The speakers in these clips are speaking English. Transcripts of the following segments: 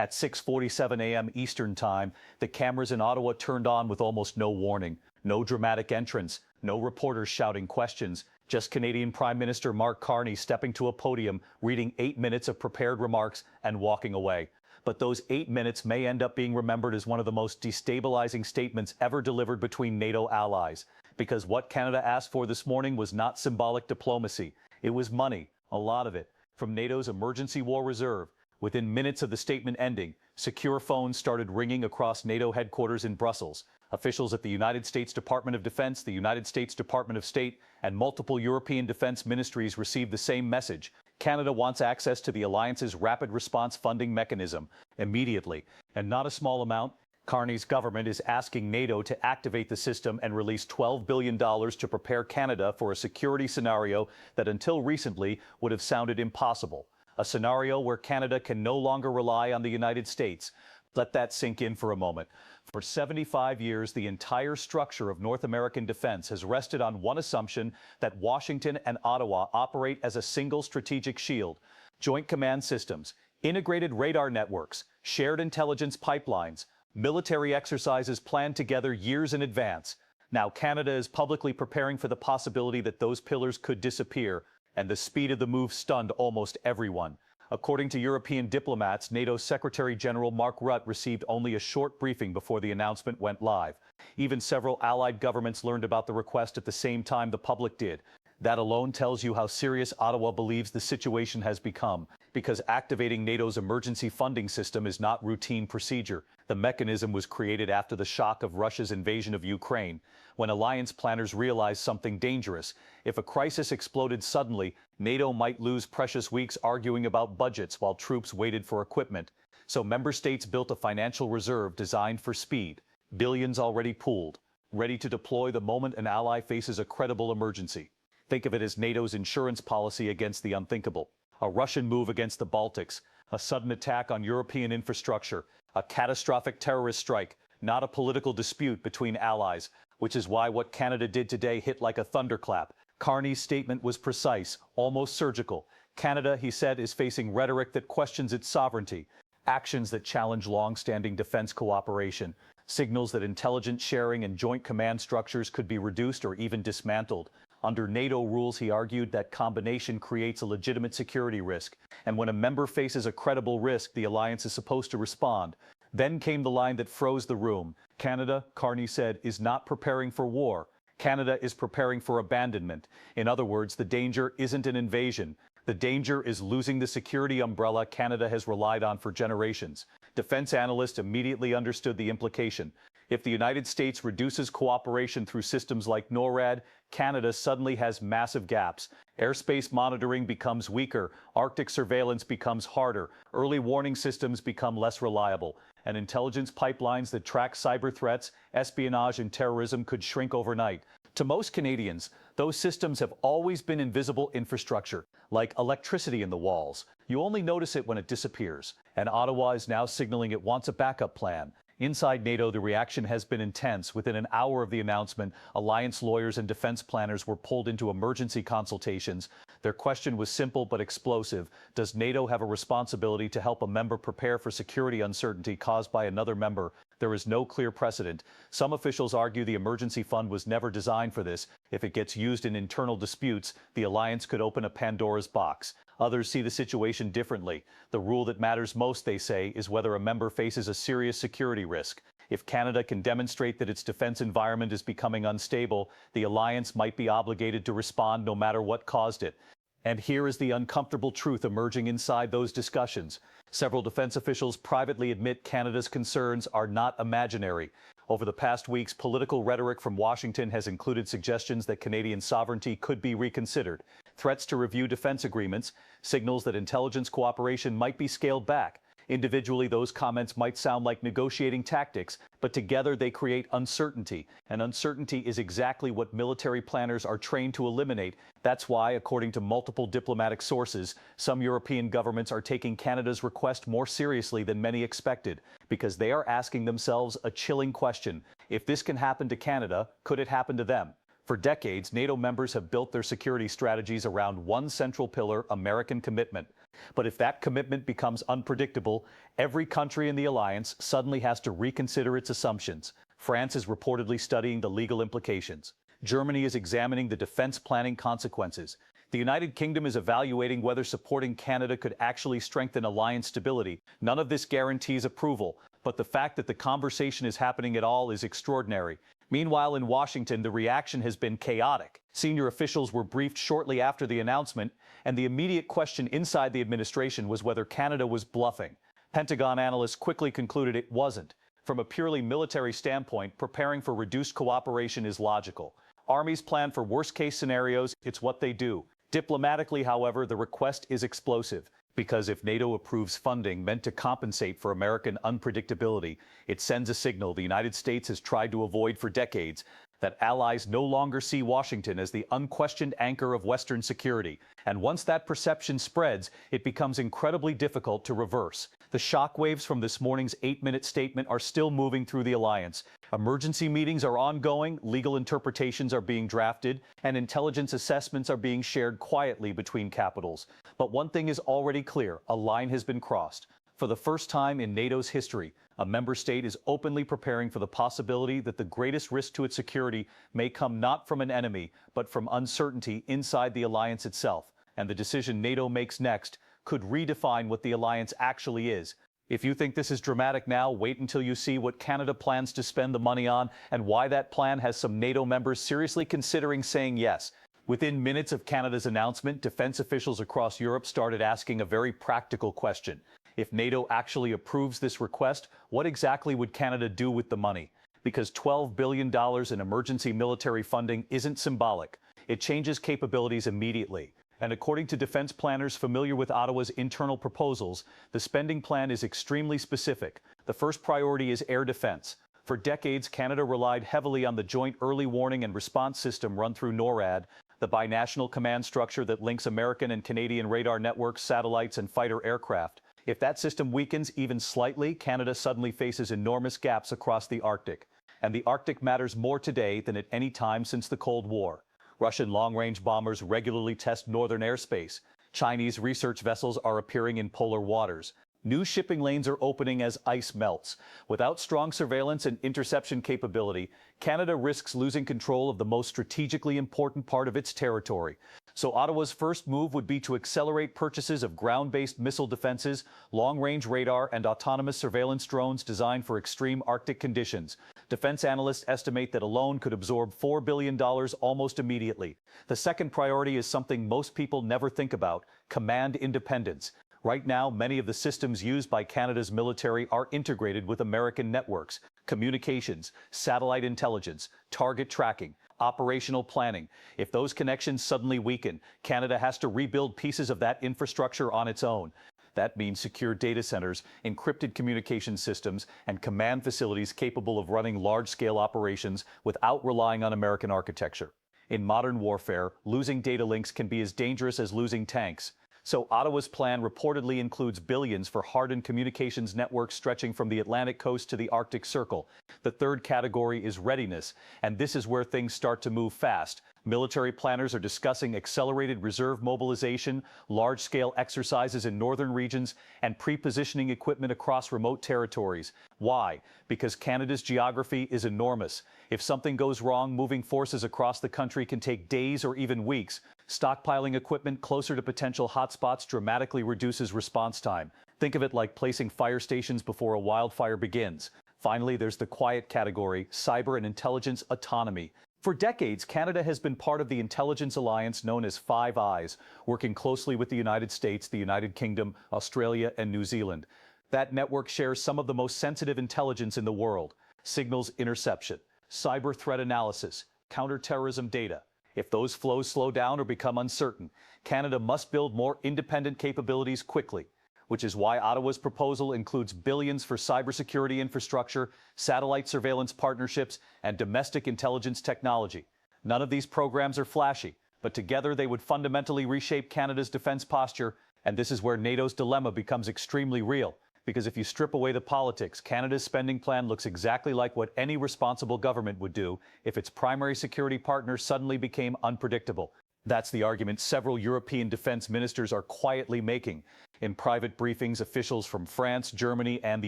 At 6:47 a.m. Eastern Time, the cameras in Ottawa turned on with almost no warning. No dramatic entrance, no reporters shouting questions, just Canadian Prime Minister Mark Carney stepping to a podium, reading 8 minutes of prepared remarks and walking away. But those 8 minutes may end up being remembered as one of the most destabilizing statements ever delivered between NATO allies. Because what Canada asked for this morning was not symbolic diplomacy. It was money, a lot of it, from NATO's emergency war reserve. Within minutes of the statement ending, secure phones started ringing across NATO headquarters in Brussels. Officials at the United States Department of Defense, the United States Department of State, and multiple European defense ministries received the same message. Canada wants access to the alliance's rapid response funding mechanism immediately, and not a small amount. Carney's government is asking NATO to activate the system and release $12 billion to prepare Canada for a security scenario that until recently would have sounded impossible. A scenario where Canada can no longer rely on the United States. Let that sink in for a moment. For 75 years, the entire structure of North American defense has rested on one assumption, that Washington and Ottawa operate as a single strategic shield. Joint command systems, integrated radar networks, shared intelligence pipelines, military exercises planned together years in advance. Now Canada is publicly preparing for the possibility that those pillars could disappear, and the speed of the move stunned almost everyone. According to European diplomats, NATO Secretary General Mark Rutte received only a short briefing before the announcement went live. Even several allied governments learned about the request at the same time the public did. That alone tells you how serious Ottawa believes the situation has become, because activating NATO's emergency funding system is not routine procedure. The mechanism was created after the shock of Russia's invasion of Ukraine, when alliance planners realized something dangerous. If a crisis exploded suddenly, NATO might lose precious weeks arguing about budgets while troops waited for equipment. So member states built a financial reserve designed for speed, billions already pooled, ready to deploy the moment an ally faces a credible emergency. Think of it as NATO's insurance policy against the unthinkable. A Russian move against the Baltics, a sudden attack on European infrastructure, a catastrophic terrorist strike, not a political dispute between allies, which is why what Canada did today hit like a thunderclap. Carney's statement was precise, almost surgical. Canada, he said, is facing rhetoric that questions its sovereignty, actions that challenge long-standing defense cooperation, signals that intelligence sharing and joint command structures could be reduced or even dismantled. Under NATO rules, he argued, that combination creates a legitimate security risk, and when a member faces a credible risk, the alliance is supposed to respond. Then came the line that froze the room. Canada, Carney said, is not preparing for war. Canada is preparing for abandonment. In other words, the danger isn't an invasion. The danger is losing the security umbrella Canada has relied on for generations. Defense analysts immediately understood the implication. If the United States reduces cooperation through systems like NORAD, Canada suddenly has massive gaps. Airspace monitoring becomes weaker, Arctic surveillance becomes harder, early warning systems become less reliable, and intelligence pipelines that track cyber threats, espionage, and terrorism could shrink overnight. To most Canadians, those systems have always been invisible infrastructure, like electricity in the walls. You only notice it when it disappears, and Ottawa is now signaling it wants a backup plan. Inside NATO, the reaction has been intense. Within an hour of the announcement, alliance lawyers and defense planners were pulled into emergency consultations. Their question was simple but explosive. Does NATO have a responsibility to help a member prepare for security uncertainty caused by another member? There is no clear precedent. Some officials argue the emergency fund was never designed for this. If it gets used in internal disputes, the alliance could open a Pandora's box. Others see the situation differently. The rule that matters most, they say, is whether a member faces a serious security risk. If Canada can demonstrate that its defense environment is becoming unstable, the alliance might be obligated to respond no matter what caused it. And here is the uncomfortable truth emerging inside those discussions. Several defense officials privately admit Canada's concerns are not imaginary. Over the past weeks, political rhetoric from Washington has included suggestions that Canadian sovereignty could be reconsidered, threats to review defense agreements, signals that intelligence cooperation might be scaled back. Individually, those comments might sound like negotiating tactics, but together they create uncertainty, and uncertainty is exactly what military planners are trained to eliminate. That's why, according to multiple diplomatic sources, some European governments are taking Canada's request more seriously than many expected, because they are asking themselves a chilling question. If this can happen to Canada, could it happen to them? For decades, NATO members have built their security strategies around one central pillar: American commitment. But if that commitment becomes unpredictable, every country in the alliance suddenly has to reconsider its assumptions. France is reportedly studying the legal implications. Germany is examining the defense planning consequences. The United Kingdom is evaluating whether supporting Canada could actually strengthen alliance stability. None of this guarantees approval, but the fact that the conversation is happening at all is extraordinary. Meanwhile, in Washington, the reaction has been chaotic. Senior officials were briefed shortly after the announcement, and the immediate question inside the administration was whether Canada was bluffing. Pentagon analysts quickly concluded it wasn't. From a purely military standpoint, preparing for reduced cooperation is logical. Armies plan for worst-case scenarios, it's what they do. Diplomatically, however, the request is explosive, because if NATO approves funding meant to compensate for American unpredictability, it sends a signal the United States has tried to avoid for decades, that allies no longer see Washington as the unquestioned anchor of Western security. And once that perception spreads, it becomes incredibly difficult to reverse. The shockwaves from this morning's 8-minute statement are still moving through the alliance. Emergency meetings are ongoing, legal interpretations are being drafted, and intelligence assessments are being shared quietly between capitals. But one thing is already clear: a line has been crossed. For the first time in NATO's history, a member state is openly preparing for the possibility that the greatest risk to its security may come not from an enemy, but from uncertainty inside the alliance itself. And the decision NATO makes next could redefine what the alliance actually is. If you think this is dramatic now, wait until you see what Canada plans to spend the money on and why that plan has some NATO members seriously considering saying yes. Within minutes of Canada's announcement, defense officials across Europe started asking a very practical question. If NATO actually approves this request, what exactly would Canada do with the money? Because $12 billion in emergency military funding isn't symbolic. It changes capabilities immediately. And according to defense planners familiar with Ottawa's internal proposals, the spending plan is extremely specific. The first priority is air defense. For decades, Canada relied heavily on the Joint Early Warning and Response System run through NORAD, the binational command structure that links American and Canadian radar networks, satellites, and fighter aircraft. If that system weakens even slightly, Canada suddenly faces enormous gaps across the Arctic. And the Arctic matters more today than at any time since the Cold War. Russian long-range bombers regularly test northern airspace. Chinese research vessels are appearing in polar waters. New shipping lanes are opening as ice melts. Without strong surveillance and interception capability, Canada risks losing control of the most strategically important part of its territory. So Ottawa's first move would be to accelerate purchases of ground-based missile defenses, long-range radar, and autonomous surveillance drones designed for extreme Arctic conditions. Defense analysts estimate that alone could absorb $4 billion almost immediately. The second priority is something most people never think about: command independence. Right now, many of the systems used by Canada's military are integrated with American networks: communications, satellite intelligence, target tracking, operational planning. If those connections suddenly weaken, Canada has to rebuild pieces of that infrastructure on its own. That means secure data centers, encrypted communication systems, and command facilities capable of running large-scale operations without relying on American architecture. In modern warfare, losing data links can be as dangerous as losing tanks. So Ottawa's plan reportedly includes billions for hardened communications networks stretching from the Atlantic coast to the Arctic Circle. The third category is readiness, and this is where things start to move fast. Military planners are discussing accelerated reserve mobilization, large-scale exercises in northern regions, and pre-positioning equipment across remote territories. Why? Because Canada's geography is enormous. If something goes wrong, moving forces across the country can take days or even weeks. Stockpiling equipment closer to potential hotspots dramatically reduces response time. Think of it like placing fire stations before a wildfire begins. Finally, there's the quiet category: cyber and intelligence autonomy. For decades, Canada has been part of the intelligence alliance known as Five Eyes, working closely with the United States, the United Kingdom, Australia, and New Zealand. That network shares some of the most sensitive intelligence in the world: signals interception, cyber threat analysis, counterterrorism data. If those flows slow down or become uncertain, Canada must build more independent capabilities quickly, which is why Ottawa's proposal includes billions for cybersecurity infrastructure, satellite surveillance partnerships, and domestic intelligence technology. None of these programs are flashy, but together they would fundamentally reshape Canada's defense posture, and this is where NATO's dilemma becomes extremely real. Because if you strip away the politics, Canada's spending plan looks exactly like what any responsible government would do if its primary security partner suddenly became unpredictable. That's the argument several European defense ministers are quietly making. In private briefings, officials from France, Germany, and the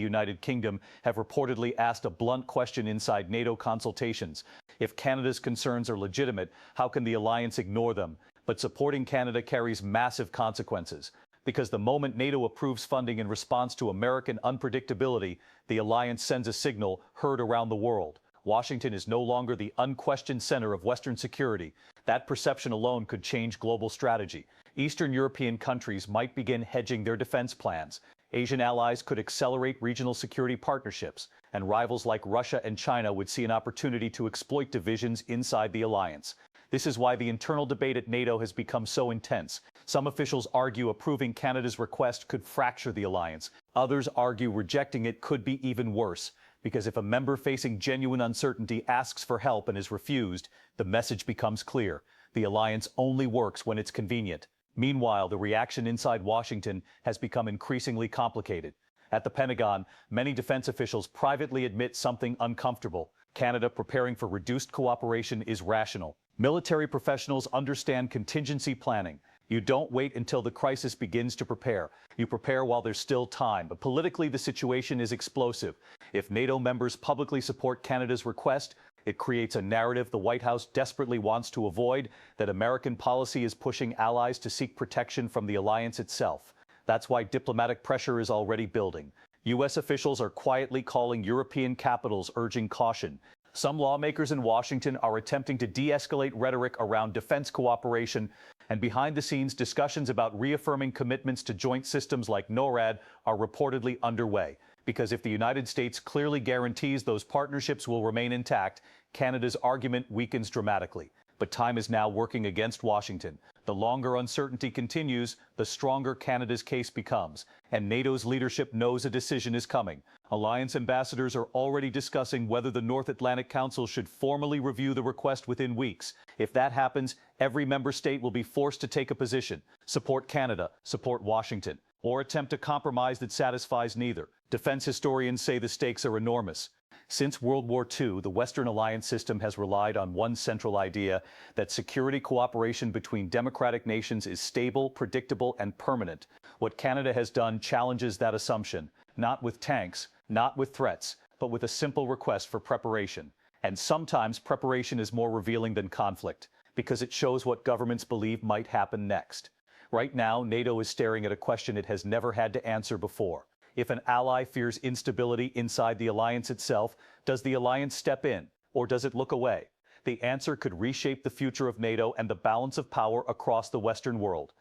United Kingdom have reportedly asked a blunt question inside NATO consultations. If Canada's concerns are legitimate, how can the alliance ignore them? But supporting Canada carries massive consequences. Because the moment NATO approves funding in response to American unpredictability, the alliance sends a signal heard around the world. Washington is no longer the unquestioned center of Western security. That perception alone could change global strategy. Eastern European countries might begin hedging their defense plans. Asian allies could accelerate regional security partnerships, and rivals like Russia and China would see an opportunity to exploit divisions inside the alliance. This is why the internal debate at NATO has become so intense. Some officials argue approving Canada's request could fracture the alliance. Others argue rejecting it could be even worse. Because if a member facing genuine uncertainty asks for help and is refused, the message becomes clear. The alliance only works when it's convenient. Meanwhile, the reaction inside Washington has become increasingly complicated. At the Pentagon, many defense officials privately admit something uncomfortable. Canada preparing for reduced cooperation is rational. Military professionals understand contingency planning. You don't wait until the crisis begins to prepare. You prepare while there's still time. But politically, the situation is explosive. If NATO members publicly support Canada's request, it creates a narrative the White House desperately wants to avoid, that American policy is pushing allies to seek protection from the alliance itself. That's why diplomatic pressure is already building. U.S. officials are quietly calling European capitals, urging caution. Some lawmakers in Washington are attempting to de-escalate rhetoric around defense cooperation, and behind the scenes, discussions about reaffirming commitments to joint systems like NORAD are reportedly underway. Because if the United States clearly guarantees those partnerships will remain intact, Canada's argument weakens dramatically. But time is now working against Washington. The longer uncertainty continues, the stronger Canada's case becomes. And NATO's leadership knows a decision is coming. Alliance ambassadors are already discussing whether the North Atlantic Council should formally review the request within weeks. If that happens, every member state will be forced to take a position. Support Canada, support Washington, or attempt a compromise that satisfies neither. Defense historians say the stakes are enormous. Since World War II, the Western alliance system has relied on one central idea, that security cooperation between democratic nations is stable, predictable, and permanent. What Canada has done challenges that assumption, not with tanks, not with threats, but with a simple request for preparation. And sometimes preparation is more revealing than conflict, because it shows what governments believe might happen next. Right now, NATO is staring at a question it has never had to answer before. If an ally fears instability inside the alliance itself, does the alliance step in, or does it look away? The answer could reshape the future of NATO and the balance of power across the Western world.